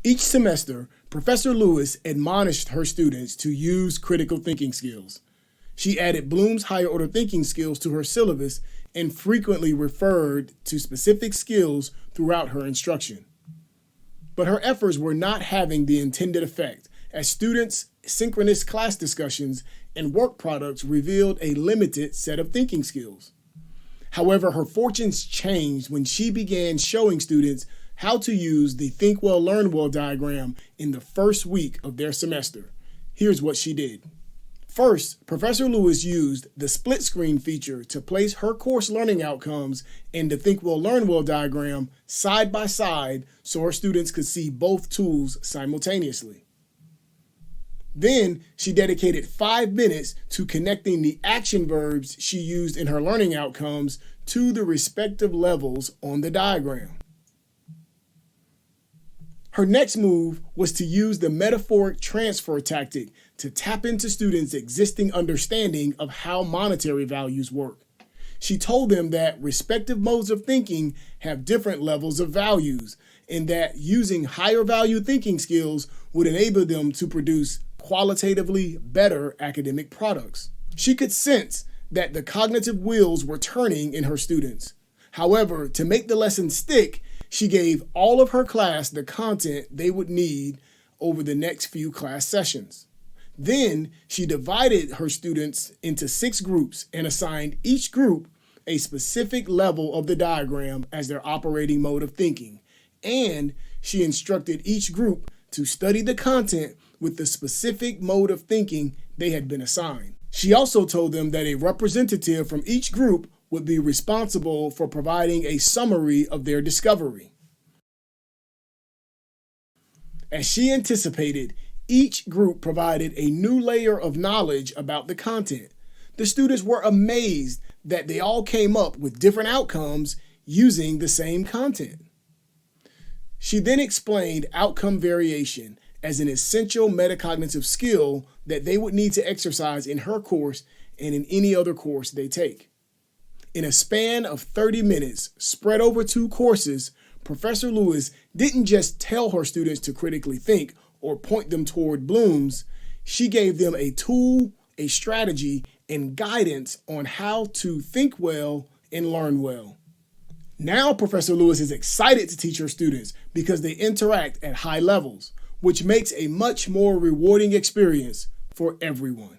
Each semester, Professor Lewis admonished her students to use critical thinking skills. She added Bloom's higher order thinking skills to her syllabus and frequently referred to specific skills throughout her instruction. But her efforts were not having the intended effect, as students' synchronous class discussions and work products revealed a limited set of thinking skills. However, her fortunes changed when she began showing students how to use the Think Well, Learn Well diagram in the first week of their semester. Here's what she did. First, Professor Lewis used the split screen feature to place her course learning outcomes and the Think Well, Learn Well diagram side by side so her students could see both tools simultaneously. Then she dedicated 5 minutes to connecting the action verbs she used in her learning outcomes to the respective levels on the diagram. Her next move was to use the metaphoric transfer tactic to tap into students' existing understanding of how monetary values work. She told them that respective modes of thinking have different levels of values, and that using higher value thinking skills would enable them to produce qualitatively better academic products. She could sense that the cognitive wheels were turning in her students. However, to make the lesson stick, she gave all of her class the content they would need over the next few class sessions. Then she divided her students into 6 groups and assigned each group a specific level of the diagram as their operating mode of thinking. And she instructed each group to study the content with the specific mode of thinking they had been assigned. She also told them that a representative from each group would be responsible for providing a summary of their discovery. As she anticipated, each group provided a new layer of knowledge about the content. The students were amazed that they all came up with different outcomes using the same content. She then explained outcome variation as an essential metacognitive skill that they would need to exercise in her course and in any other course they take. In a span of 30 minutes, spread over 2 courses, Professor Lewis didn't just tell her students to critically think or point them toward Bloom's. She gave them a tool, a strategy, and guidance on how to think well and learn well. Now Professor Lewis is excited to teach her students because they interact at high levels, which makes a much more rewarding experience for everyone.